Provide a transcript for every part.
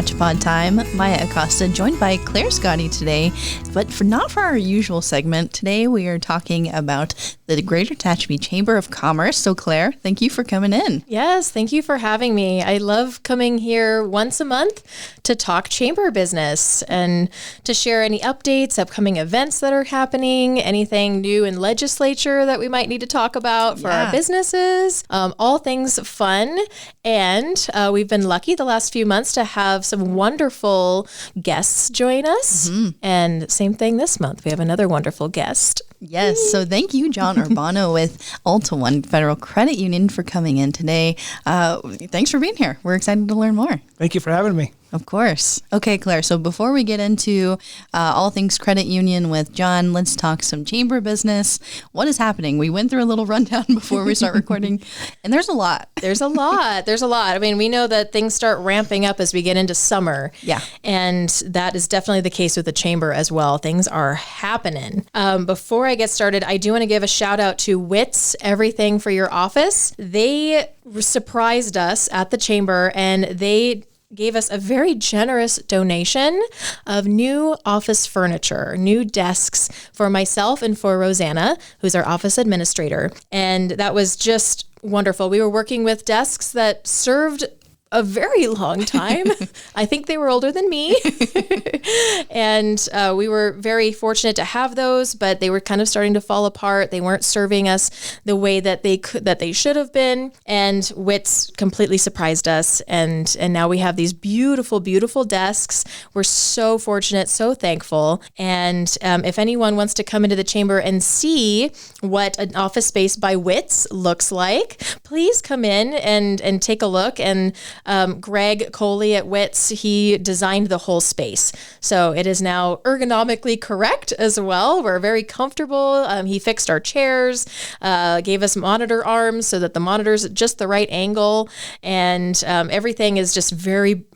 Hatch Pod Time. Maya Acosta joined by Claire Scotty today, but not for our usual segment. Today we are talking about the Greater Tehachapi Chamber of Commerce. So Claire, thank you for coming in. Yes, thank you for having me. I love coming here once a month to talk chamber business and to share any updates, upcoming events that are happening, anything new in legislature that we might need to talk about for our businesses, all things fun. And we've been lucky the last few months to have some wonderful guests join us. And same thing this month. We have another wonderful guest. Yes. So thank you, John Urbano with AltaOne Federal Credit Union, for coming in today. Thanks for being here. We're excited to learn more. Thank you for having me. Of course. Okay, Claire. So before we get into all things credit union with John, let's talk some chamber business. What is happening? We went through a little rundown before we start recording, and there's a lot. There's a lot. I mean, we know that things start ramping up as we get into summer. Yeah. And that is definitely the case with the chamber as well. Things are happening. Before I get started, I do want to give a shout out to WITS, Everything for Your Office. They surprised us at the chamber, and they gave us a very generous donation of new office furniture, new desks for myself and for Rosanna, who's our office administrator. And that was just wonderful. We were working with desks that served a very long time. I think they were older than me. And we were very fortunate to have those, but they were kind of starting to fall apart. They weren't serving us the way that they should have been. And WITS completely surprised us. And now we have these beautiful, beautiful desks. We're so fortunate, so thankful. And if anyone wants to come into the chamber and see what an office space by WITS looks like, please come in and take a look. And Greg Coley at WITS, he designed the whole space. So it is now ergonomically correct as well. We're very comfortable. He fixed our chairs, gave us monitor arms so that the monitor's at just the right angle. And everything is just very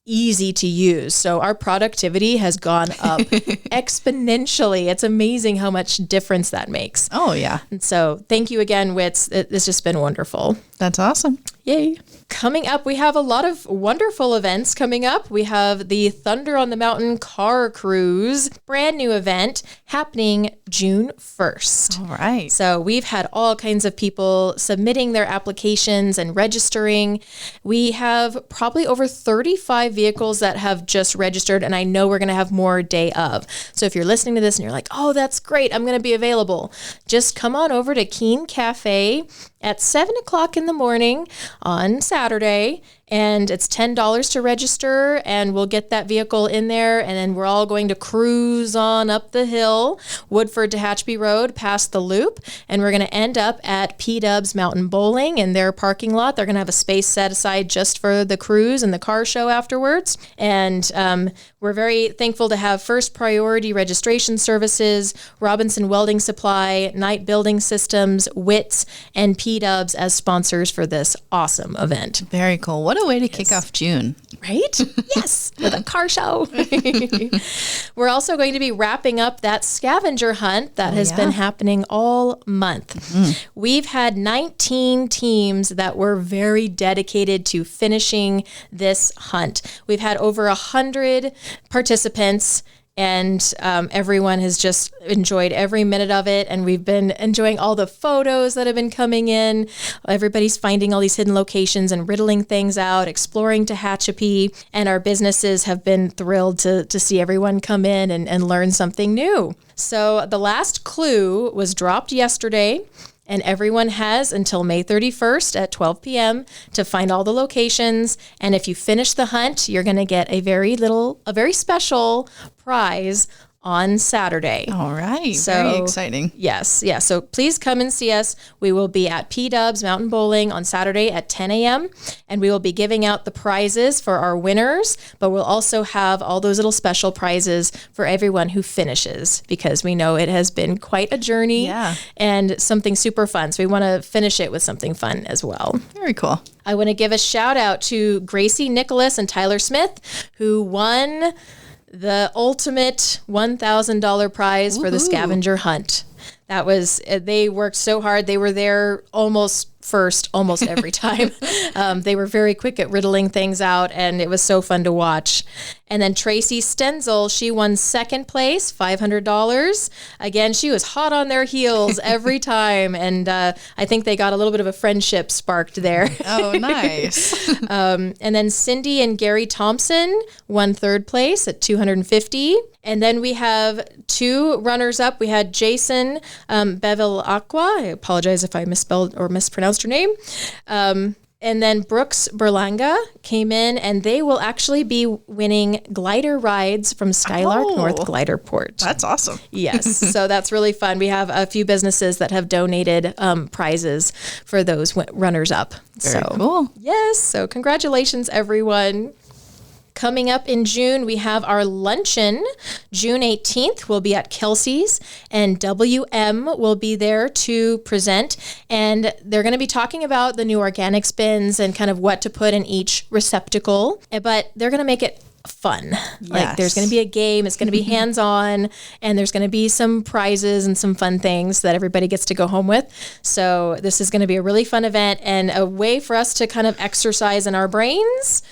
easy to use. So our productivity has gone up exponentially. It's amazing how much difference that makes. Oh, yeah. And so thank you again, WITS. It's just been wonderful. That's awesome. Yay. Coming up, we have a lot of wonderful events coming up. We have the Thunder on the Mountain Car Cruise, brand new event happening June 1st. All right. So we've had all kinds of people submitting their applications and registering. We have probably over 35 vehicles that have just registered, and I know we're going to have more day of. So if you're listening to this and you're like, oh, that's great, I'm going to be available, just come on over to Keene Cafe at 7 o'clock in the morning on Saturday, and it's $10 to register, and we'll get that vehicle in there, and then we're all going to cruise on up the hill, Woodford to Tehachapi Road, past the loop, and we're going to end up at P-Dubs Mountain Bowling in their parking lot. They're going to have a space set aside just for the cruise and the car show afterwards, and we're very thankful to have First Priority Registration Services, Robinson Welding Supply, Knight Building Systems, WITS, and P-Dubs as sponsors for this awesome event. Very cool. What a way to kick off June. Right? Yes, with a car show. We're also going to be wrapping up that scavenger hunt that has been happening all month. We've had 19 teams that were very dedicated to finishing this hunt. We've had over 100 participants, and everyone has just enjoyed every minute of it. And we've been enjoying all the photos that have been coming in. Everybody's finding all these hidden locations and riddling things out, exploring Tehachapi. And our businesses have been thrilled to see everyone come in and learn something new. So the last clue was dropped yesterday. And everyone has until May 31st at 12 p.m. to find all the locations. And if you finish the hunt, you're going to get a very special prize on Saturday. All right. So, very exciting. Yes. Yeah. So please come and see us. We will be at P-Dubs Mountain Bowling on Saturday at 10 a.m. And we will be giving out the prizes for our winners, but we'll also have all those little special prizes for everyone who finishes, because we know it has been quite a journey and something super fun. So we want to finish it with something fun as well. Very cool. I want to give a shout out to Gracie Nicholas and Tyler Smith, who won the ultimate $1,000 prize for the scavenger hunt. That was, they worked so hard. They were there almost first almost every time. They were very quick at riddling things out, and it was so fun to watch. And then Tracy Stenzel, she won second place, $500. Again, she was hot on their heels every time. And I think they got a little bit of a friendship sparked there. Oh, nice. And then Cindy and Gary Thompson won third place at $250. And then we have two runners up. We had Jason Bevilacqua. I apologize if I misspelled or mispronounced her name. And then Brooks Berlanga came in, and they will actually be winning glider rides from Skylark North Glider Port. That's awesome. Yes. So that's really fun. We have a few businesses that have donated prizes for those runners up. Very cool. Yes. So congratulations, everyone. Coming up in June, we have our luncheon. June 18th, we'll be at Kelsey's, and WM will be there to present. And they're going to be talking about the new organics bins and kind of what to put in each receptacle. But they're going to make it fun. Yes. Like there's going to be a game, it's going to be hands-on, and there's going to be some prizes and some fun things that everybody gets to go home with. So this is going to be a really fun event and a way for us to kind of exercise in our brains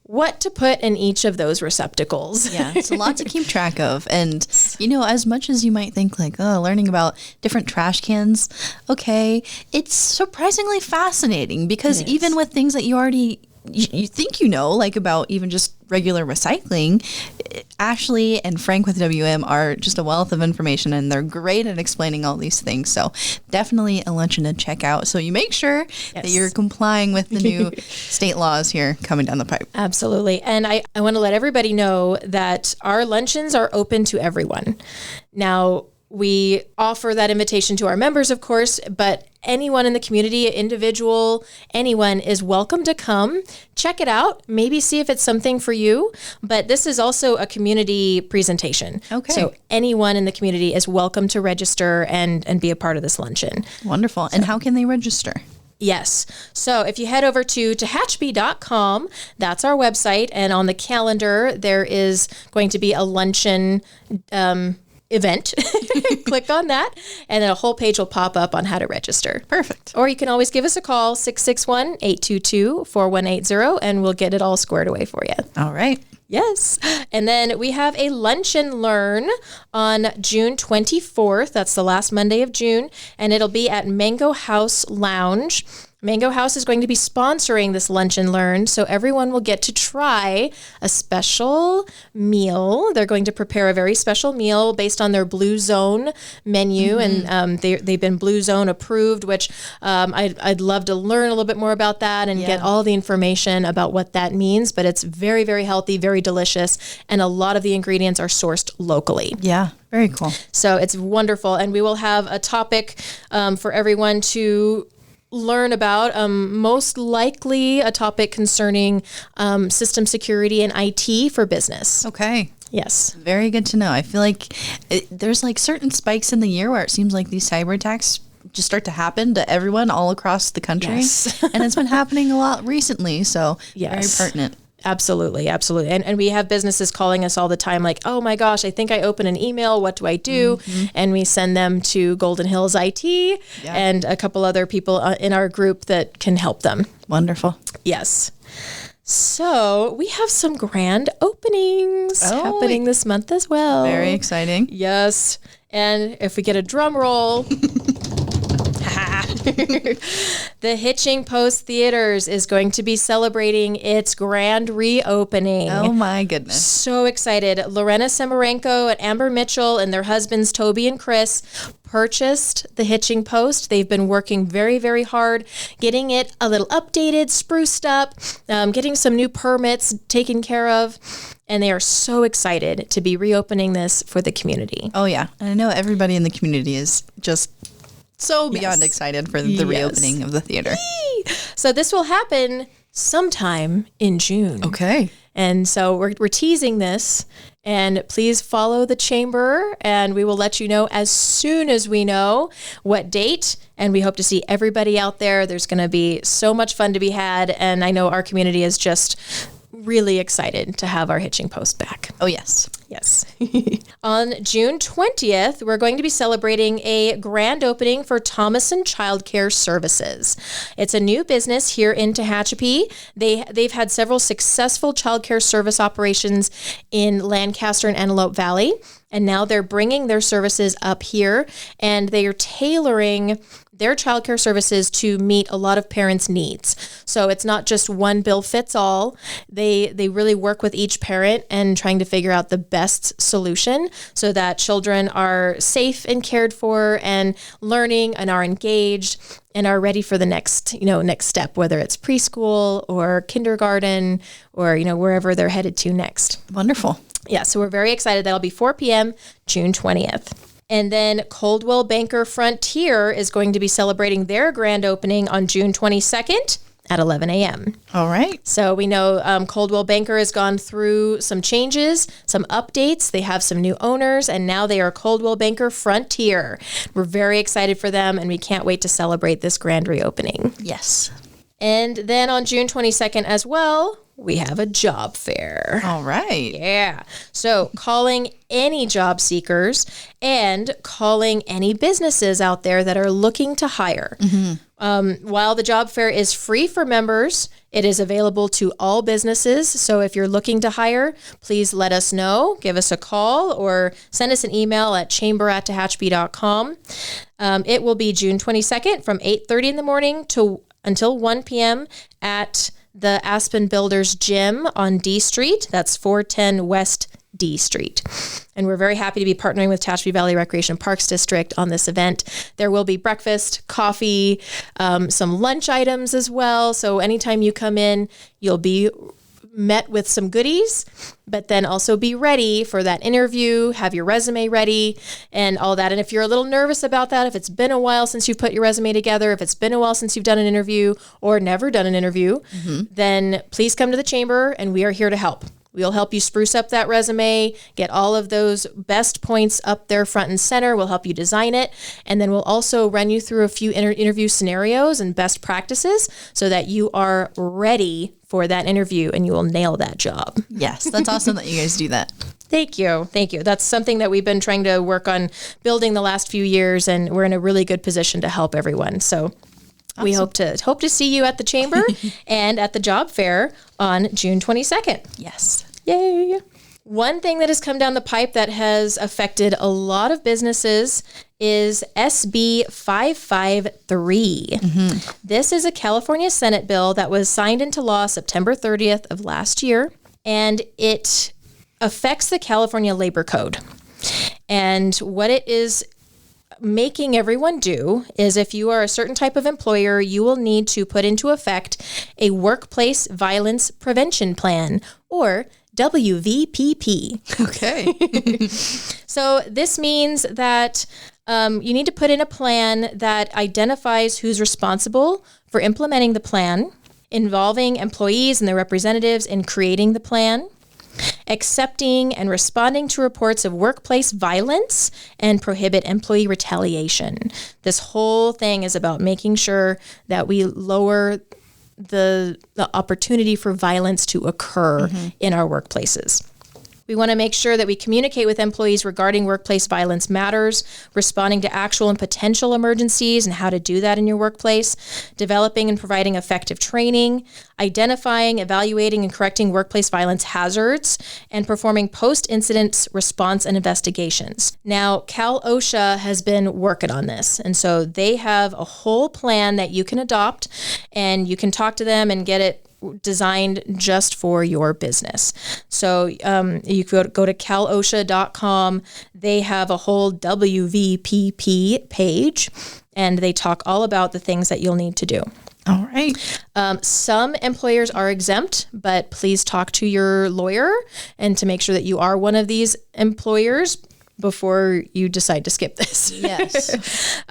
what to put in each of those receptacles. Yeah, it's a lot to keep track of. And, as much as you might think like, oh, learning about different trash cans, okay, it's surprisingly fascinating because even with things that you already you think like about even just regular recycling, Ashley and Frank with WM are just a wealth of information, and they're great at explaining all these things. So definitely a luncheon to check out. So you make sure that you're complying with the new state laws here coming down the pipe. Absolutely. And I want to let everybody know that our luncheons are open to everyone. Now, we offer that invitation to our members, of course, but anyone in the community, individual, anyone is welcome to come, check it out, maybe see if it's something for you. But this is also a community presentation. Okay. So anyone in the community is welcome to register and be a part of this luncheon. Wonderful. And how can they register? Yes. So if you head over to tehachapi.com, that's our website. And on the calendar, there is going to be a luncheon event. Click on that, and then a whole page will pop up on how to register. Perfect. Or you can always give us a call, 661-822-4180, and we'll get it all squared away for you. All right. Yes. And then we have a lunch and learn on June 24th. That's the last Monday of June, and it'll be at Mango House Lounge. Mango House is going to be sponsoring this Lunch and Learn, so everyone will get to try a special meal. They're going to prepare a very special meal based on their Blue Zone menu, and they've been Blue Zone approved, which I'd love to learn a little bit more about that and get all the information about what that means, but it's very, very healthy, very delicious, and a lot of the ingredients are sourced locally. Yeah. Very cool. So it's wonderful, and we will have a topic for everyone to learn about, most likely a topic concerning system security and IT for business. Okay. Yes. Very good to know. I feel like there's like certain spikes in the year where it seems like these cyber attacks just start to happen to everyone all across the country. Yes. And it's been happening a lot recently. So very pertinent. Absolutely. Absolutely. And we have businesses calling us all the time like, oh my gosh, I think I opened an email. What do I do? And we send them to Golden Hills IT and a couple other people in our group that can help them. Wonderful. Yes. So we have some grand openings happening this month as well. Very exciting. Yes. And if we get a drum roll... The Hitching Post Theaters is going to be celebrating its grand reopening. Oh my goodness. So excited. Lorena Semarenko and Amber Mitchell and their husbands, Toby and Chris, purchased the Hitching Post. They've been working very, very hard, getting it a little updated, spruced up, getting some new permits taken care of. And they are so excited to be reopening this for the community. Oh yeah. And I know everybody in the community is just so beyond excited for the reopening of the theater. So this will happen sometime in June. Okay. And so we're teasing this, and please follow the chamber, and we will let you know as soon as we know what date. And we hope to see everybody out there. There's going to be so much fun to be had. And I know our community is just really excited to have our hitching post back. Oh, yes. Yes. On June 20th, we're going to be celebrating a grand opening for Thomason Childcare Services. It's a new business here in Tehachapi. They've had several successful childcare service operations in Lancaster and Antelope Valley, and now they're bringing their services up here, and they are tailoring their childcare services to meet a lot of parents' needs. So it's not just one bill fits all. They really work with each parent and trying to figure out the best solution so that children are safe and cared for and learning and are engaged and are ready for the next step, whether it's preschool or kindergarten or, wherever they're headed to next. Wonderful. Yeah, so we're very excited. That'll be 4 p.m., June 20th. And then Coldwell Banker Frontier is going to be celebrating their grand opening on June 22nd at 11 a.m. All right. So we know Coldwell Banker has gone through some changes, some updates. They have some new owners, and now they are Coldwell Banker Frontier. We're very excited for them, and we can't wait to celebrate this grand reopening. Yes. And then on June 22nd as well, we have a job fair. All right. Yeah. So calling any job seekers and calling any businesses out there that are looking to hire. Mm-hmm. While the job fair is free for members, it is available to all businesses. So if you're looking to hire, please let us know. Give us a call or send us an email at chamber@tehachapi.com. It will be June 22nd from 8:30 in the morning until 1 p.m. at the Aspen Builders Gym on D Street. That's 410 West D Street. And we're very happy to be partnering with Tehachapi Valley Recreation Parks District on this event. There will be breakfast, coffee, some lunch items as well. So anytime you come in, you'll be met with some goodies, but then also be ready for that interview, have your resume ready and all that. And if you're a little nervous about that, if it's been a while since you've put your resume together, if it's been a while since you've done an interview or never done an interview, then please come to the chamber and we are here to help. We'll help you spruce up that resume, get all of those best points up there front and center. We'll help you design it. And then we'll also run you through a few interview scenarios and best practices so that you are ready for that interview and you will nail that job. Yes, that's awesome that you guys do that. Thank you. Thank you. That's something that we've been trying to work on building the last few years, and we're in a really good position to help everyone. So awesome. We hope to see you at the chamber and at the job fair on June 22nd. Yes. Yay. One thing that has come down the pipe that has affected a lot of businesses is SB 553. Mm-hmm. This is a California Senate bill that was signed into law September 30th of last year, and it affects the California Labor Code. And what it is making everyone do is, if you are a certain type of employer, you will need to put into effect a workplace violence prevention plan, or WVPP. Okay. So this means that you need to put in a plan that identifies who's responsible for implementing the plan, involving employees and their representatives in creating the plan, accepting and responding to reports of workplace violence, and prohibit employee retaliation. This whole thing is about making sure that we lower the opportunity for violence to occur in our workplaces. We want to make sure that we communicate with employees regarding workplace violence matters, responding to actual and potential emergencies and how to do that in your workplace, developing and providing effective training, identifying, evaluating, and correcting workplace violence hazards, and performing post-incident response and investigations. Now, Cal OSHA has been working on this, and so they have a whole plan that you can adopt, and you can talk to them and get it designed just for your business. So you could go to calosha.com. They have a whole WVPP page, and they talk all about the things that you'll need to do. All right. Some employers are exempt, but please talk to your lawyer and to make sure that you are one of these employers before you decide to skip this. Yes.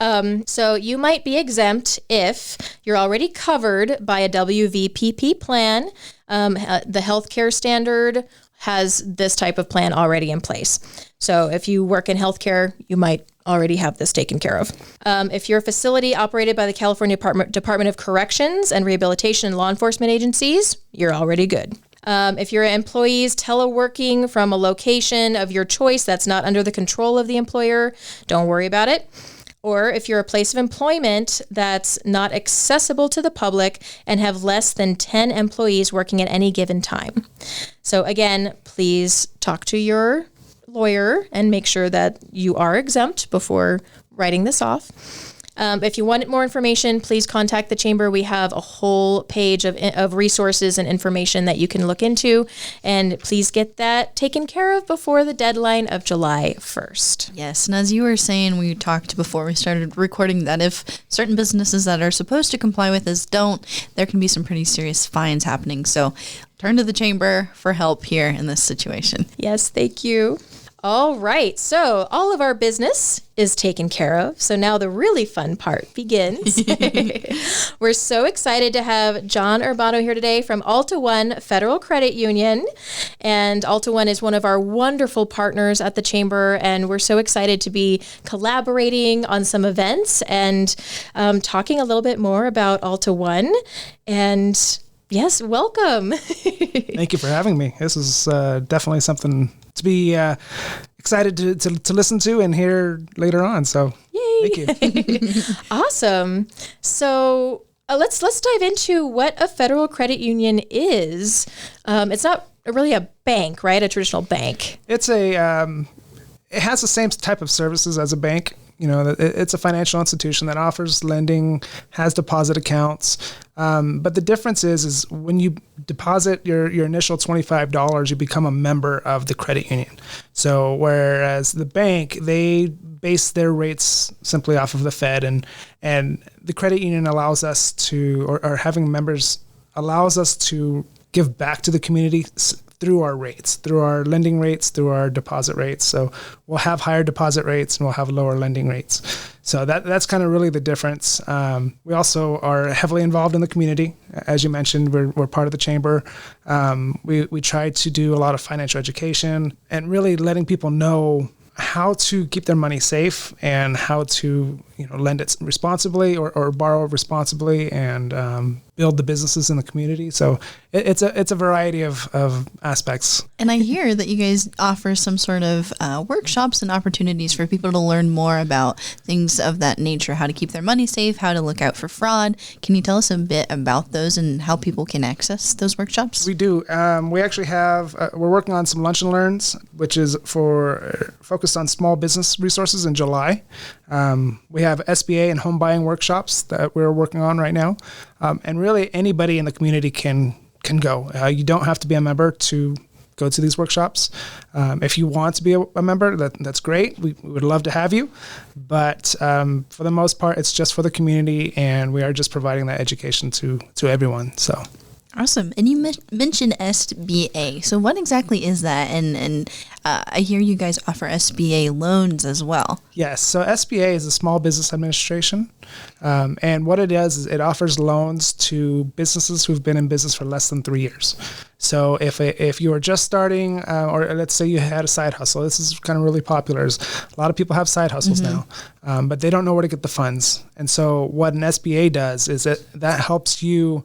So you might be exempt if you're already covered by a WVPP plan. The healthcare standard has this type of plan already in place. So if you work in healthcare, you might already have this taken care of. If you're a facility operated by the California Department of Corrections and Rehabilitation and law enforcement agencies, you're already good. If your employees teleworking from a location of your choice that's not under the control of the employer, don't worry about it. Or if you're a place of employment that's not accessible to the public and have less than 10 employees working at any given time. So again, please talk to your lawyer and make sure that you are exempt before writing this off. If you want more information, please contact the Chamber. We have a whole page of resources and information that you can look into. And please get that taken care of before the deadline of July 1st. Yes, and as you were saying, we talked before we started recording that if certain businesses that are supposed to comply with this don't, there can be some pretty serious fines happening. So turn to the Chamber for help here in this situation. Yes, thank you. All right, so all of our business is taken care of. So now the really fun part begins. We're so excited to have John Urbano here today from AltaOne Federal Credit Union. And AltaOne is one of our wonderful partners at the Chamber. And we're so excited to be collaborating on some events and talking a little bit more about AltaOne. And yes, welcome. Thank you for having me. This is definitely something to be excited to listen to and hear later on. So yay. Thank you. Awesome. So let's dive into what a federal credit union is. It's not really a bank, right? A traditional bank. It's it has the same type of services as a bank. You know, it's a financial institution that offers lending, has deposit accounts. But the difference is when you deposit your initial $25, you become a member of the credit union. So whereas the bank, they base their rates simply off of the Fed, and the credit union allows us to, or having members allows us to give back to the community through our rates, through our lending rates, through our deposit rates. So we'll have higher deposit rates and we'll have lower lending rates. So that's kind of really the difference. We also are heavily involved in the community. As you mentioned, we're part of the Chamber. We try to do a lot of financial education and really letting people know how to keep their money safe and how to lend it responsibly or borrow responsibly and build the businesses in the community. So it's a variety of aspects. And I hear that you guys offer some sort of workshops and opportunities for people to learn more about things of that nature, how to keep their money safe, how to look out for fraud. Can you tell us a bit about those and how people can access those workshops? We do. We actually have, we're working on some lunch and learns, which is focused on small business resources in July. We have SBA and home buying workshops that we're working on right now. And really anybody in the community can go. You don't have to be a member to go to these workshops. If you want to be a member, that's great. We would love to have you. But for the most part, it's just for the community, and we are just providing that education to everyone. So. Awesome. And you mentioned SBA. So what exactly is that? And I hear you guys offer SBA loans as well. Yes. So SBA is a Small Business Administration. And what it does is it offers loans to businesses who've been in business for less than 3 years. So if you are just starting, or let's say you had a side hustle, this is kind of really popular. A lot of people have side hustles now, but they don't know where to get the funds. And so what an SBA does is that helps you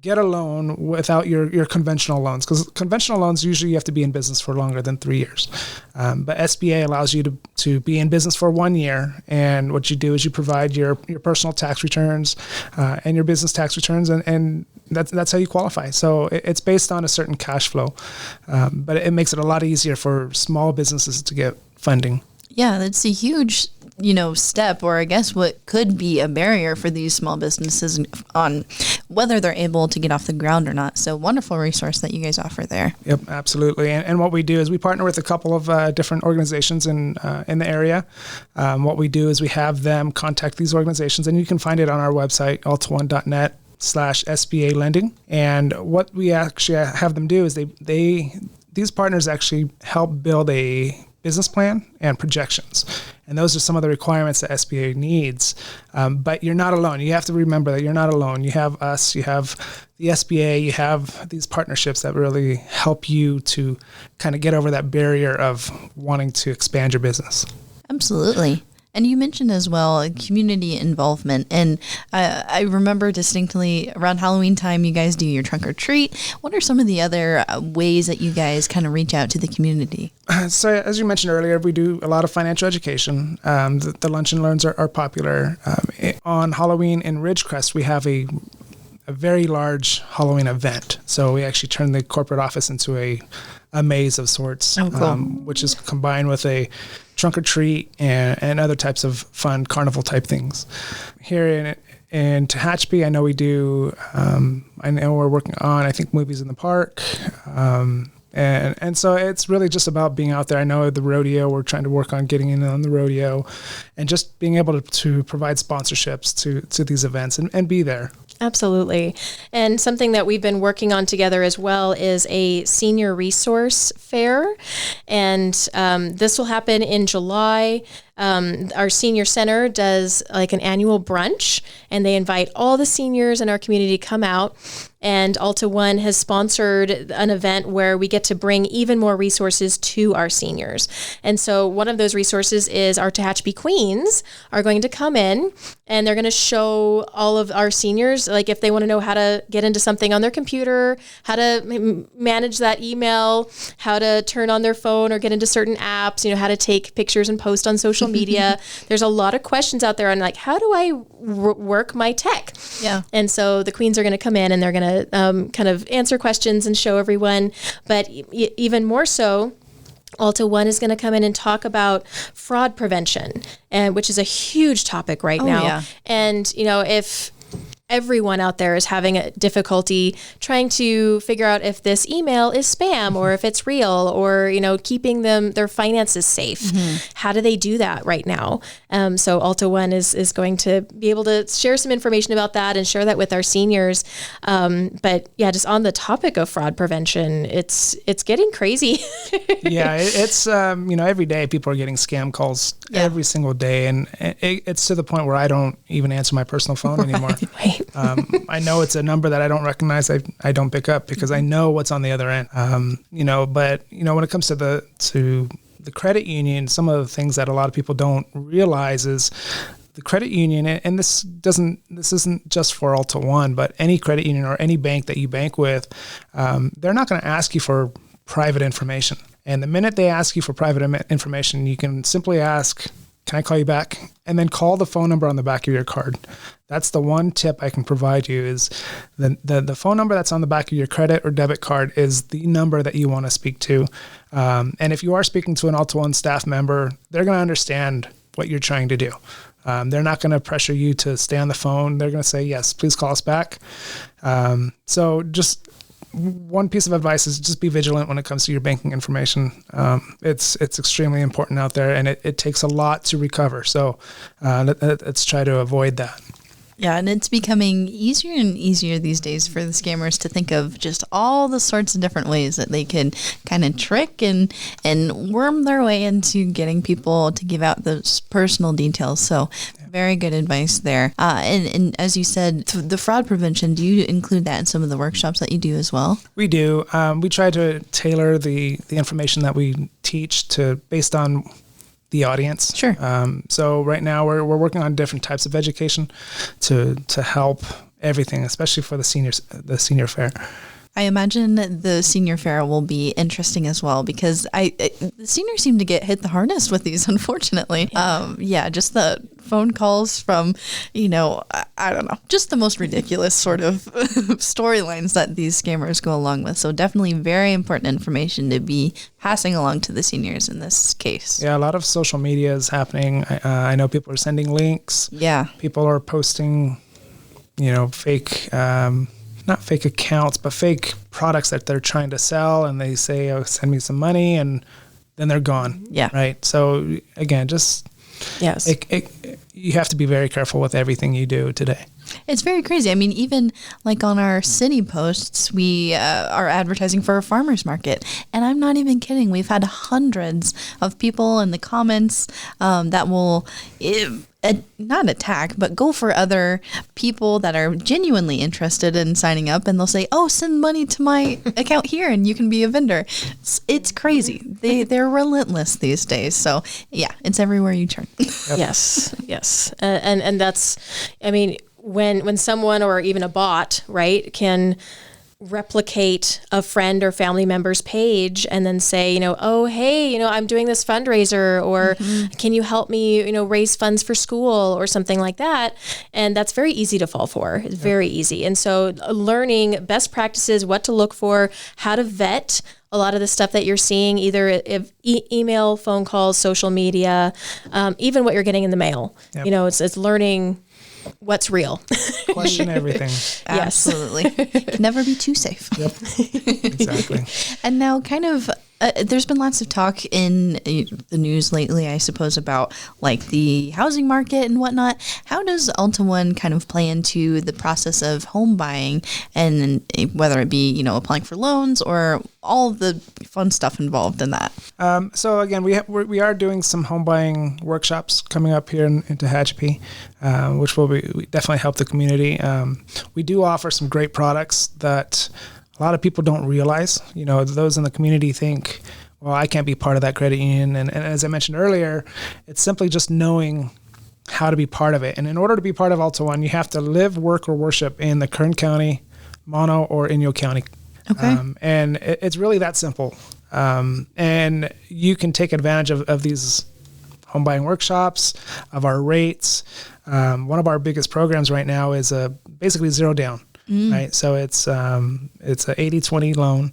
get a loan without your conventional loans, because conventional loans usually you have to be in business for longer than 3 years. But SBA allows you to be in business for 1 year, and what you do is you provide your personal tax returns and your business tax returns, and that's how you qualify. So it's based on a certain cash flow, but it makes it a lot easier for small businesses to get funding. Yeah, that's a huge step, or I guess what could be a barrier for these small businesses on whether they're able to get off the ground or not. So wonderful resource that you guys offer there. Yep, absolutely. And what we do is we partner with a couple of different organizations in the area. What we do is we have them contact these organizations, and you can find it on our website, altaone.net/SBA lending. And what we actually have them do is these partners actually help build a business plan and projections. And those are some of the requirements that SBA needs. But you're not alone. You have to remember that you're not alone. You have us, you have the SBA, you have these partnerships that really help you to kind of get over that barrier of wanting to expand your business. Absolutely. And you mentioned as well community involvement. And I remember distinctly around Halloween time, you guys do your trunk or treat. What are some of the other ways that you guys kind of reach out to the community? So as you mentioned earlier, we do a lot of financial education. The lunch and learns are popular. On Halloween in Ridgecrest, we have a very large Halloween event. So we actually turn the corporate office into a maze of sorts, which is combined with a trunk or treat and other types of fun carnival type things. Here in Tehachapi, I know we do, I know we're working on, I think, movies in the park. And so it's really just about being out there. I know the rodeo, we're trying to work on getting in on the rodeo and just being able to provide sponsorships to these events and be there. Absolutely. And something that we've been working on together as well is a senior resource fair. And this will happen in July. Our senior center does like an annual brunch, and they invite all the seniors in our community to come out. And AltaOne has sponsored an event where we get to bring even more resources to our seniors. And so one of those resources is our Tehachapi Queens are going to come in, and they're going to show all of our seniors, like if they want to know how to get into something on their computer, how to manage that email, how to turn on their phone or get into certain apps, how to take pictures and post on social media. There's a lot of questions out there on like, how do I work my tech? Yeah. And so the queens are going to come in and they're going to kind of answer questions and show everyone. But even more so, AltaOne is going to come in and talk about fraud prevention, which is a huge topic right now. Yeah. And, if everyone out there is having a difficulty trying to figure out if this email is spam or if it's real, or keeping their finances safe. Mm-hmm. How do they do that right now? So AltaOne is going to be able to share some information about that and share that with our seniors. But yeah, just on the topic of fraud prevention, it's getting crazy. Yeah, it's every day people are getting scam calls every single day, and it's to the point where I don't even answer my personal phone anymore. Right. I know it's a number that I don't recognize. I don't pick up because I know what's on the other end. But when it comes to the credit union, some of the things that a lot of people don't realize is the credit union, and this isn't just for AltaOne, but any credit union or any bank that you bank with, they're not going to ask you for private information. And the minute they ask you for private information, you can simply ask, "Can I call you back?" And then call the phone number on the back of your card. That's the one tip I can provide you is the phone number that's on the back of your credit or debit card is the number that you want to speak to. And if you are speaking to an AltaOne staff member, they're going to understand what you're trying to do. They're not going to pressure you to stay on the phone. They're going to say, "Yes, please call us back." So just one piece of advice is just be vigilant when it comes to your banking information. It's extremely important out there, and it takes a lot to recover. So let's try to avoid that. Yeah, and it's becoming easier and easier these days for the scammers to think of just all the sorts of different ways that they can kind of trick and worm their way into getting people to give out those personal details. So very good advice there. And as you said, the fraud prevention, do you include that in some of the workshops that you do as well? We do. We try to tailor the information that we teach based on the audience. Sure. So right now we're working on different types of education to help everything, especially for the senior fair. I imagine the senior fair will be interesting as well because the seniors seem to get hit the hardest with these, unfortunately. Just the phone calls from, I don't know, just the most ridiculous sort of storylines that these scammers go along with. So definitely very important information to be passing along to the seniors in this case. Yeah, a lot of social media is happening. I know people are sending links. Yeah. People are posting, fake... not fake accounts, but fake products that they're trying to sell, and they say, "Oh, send me some money," and then they're gone. Yeah. Right. So again, just yes, you have to be very careful with everything you do today. It's very crazy. I mean, even like on our city posts, we are advertising for a farmer's market. And I'm not even kidding. We've had hundreds of people in the comments that will not attack, but go for other people that are genuinely interested in signing up. And they'll say, oh, send money to my account here and you can be a vendor. It's crazy. They're relentless these days. So yeah, it's everywhere you turn. Yes. And that's, I mean, when someone or even a bot, right, can replicate a friend or family member's page and then say, oh, hey, I'm doing this fundraiser, or can you help me, raise funds for school or something like that. And that's very easy to fall for. It's very easy. And so learning best practices, what to look for, how to vet a lot of the stuff that you're seeing, either if email, phone calls, social media, even what you're getting in the mail. Yep. It's learning what's real. Question everything. Absolutely. Can never be too safe. Yep. Exactly. And now kind of there's been lots of talk in the news lately, I suppose, about like the housing market and whatnot. How does AltaOne kind of play into the process of home buying, and whether it be, applying for loans or all the fun stuff involved in that? So again, we are doing some home buying workshops coming up here in Tehachapi, which will definitely help the community. We do offer some great products that a lot of people don't realize. Those in the community think, well, I can't be part of that credit union. And as I mentioned earlier, it's simply just knowing how to be part of it. And in order to be part of AltaOne, you have to live, work, or worship in the Kern County, Mono, or Inyo County. Okay. And it's really that simple. And you can take advantage of these home buying workshops, of our rates. One of our biggest programs right now is basically zero down. Right. So it's a 80-20 loan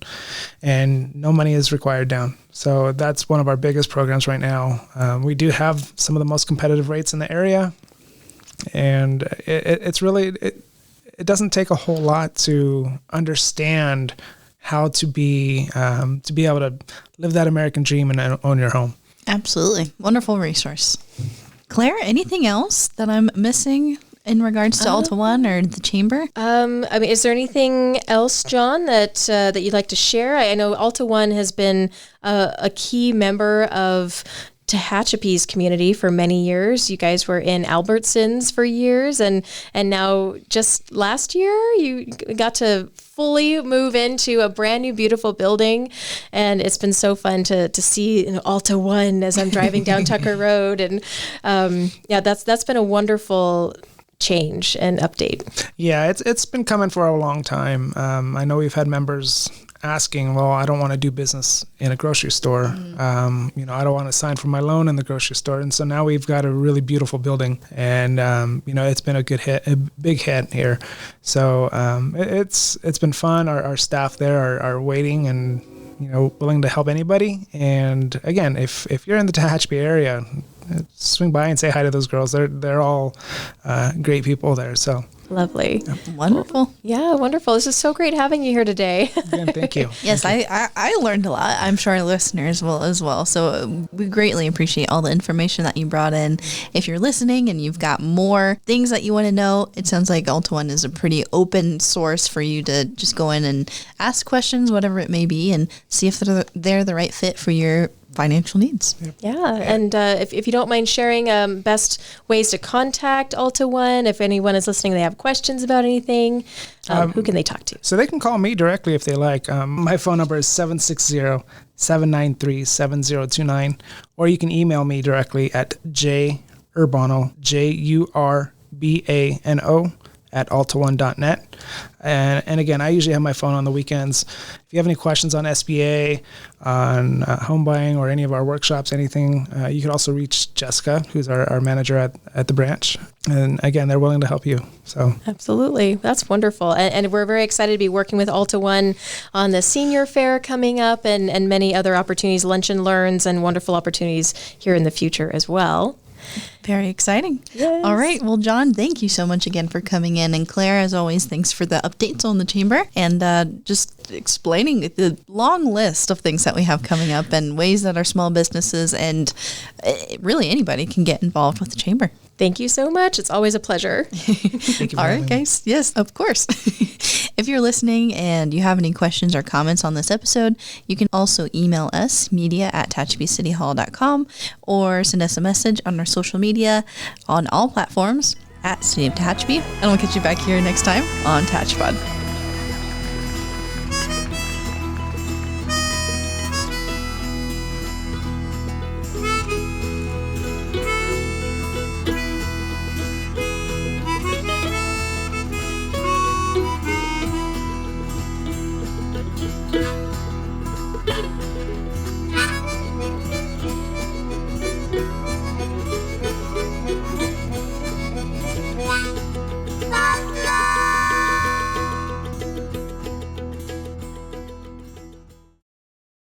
and no money is required down. So that's one of our biggest programs right now. We do have some of the most competitive rates in the area, and it's really, it doesn't take a whole lot to understand how to be able to live that American dream and own your home. Absolutely. Wonderful resource. Claire, anything else that I'm missing in regards to AltaOne or the chamber? Is there anything else, John, that you'd like to share? I know AltaOne has been a key member of Tehachapi's community for many years. You guys were in Albertsons for years, and now just last year you got to fully move into a brand new beautiful building, and it's been so fun to see AltaOne as I'm driving down Tucker Road, and that's been a wonderful change and update. Yeah, it's been coming for a long time. I know we've had members asking, well, I don't want to do business in a grocery store. I don't want to sign for my loan in the grocery store. And so now we've got a really beautiful building, and it's been a big hit here. So it's been fun. Our staff there are waiting and willing to help anybody. And again, if you're in the Tehachapi area, swing by and say hi to those girls. They're all great people there. So lovely. Wonderful. Yeah, wonderful. This is so great having you here today. Again, thank you. Yes, I learned a lot. I'm sure our listeners will as well. So we greatly appreciate all the information that you brought in. If you're listening and you've got more things that you want to know, it sounds like AltaOne is a pretty open source for you to just go in and ask questions, whatever it may be, and see if they're the right fit for your financial needs. Yep. Yeah. And if you don't mind sharing best ways to contact AltaOne, if anyone is listening, they have questions about anything, who can they talk to? So they can call me directly if they like. My phone number is 760-793-7029, or you can email me directly at jurbano, JURBANO, at altaone.net. And again, I usually have my phone on the weekends. If you have any questions on SBA, on home buying, or any of our workshops, anything, you can also reach Jessica, who's our manager at the branch. And again, they're willing to help you. So absolutely. That's wonderful. And we're very excited to be working with AltaOne on the senior fair coming up, and many other opportunities, lunch and learns, and wonderful opportunities here in the future as well. Very exciting. Yes. All right. Well, John, thank you so much again for coming in. And Claire, as always, thanks for the updates on the chamber and just explaining the long list of things that we have coming up and ways that our small businesses and really anybody can get involved with the chamber. Thank you so much. It's always a pleasure. Thank you for All having right, me. guys. Yes, of course. If you're listening and you have any questions or comments on this episode, you can also email us, media@tehachapiCityHall.com, or send us a message on our social media on all platforms @City of Tehachapi. And we'll catch you back here next time on Tehachapi.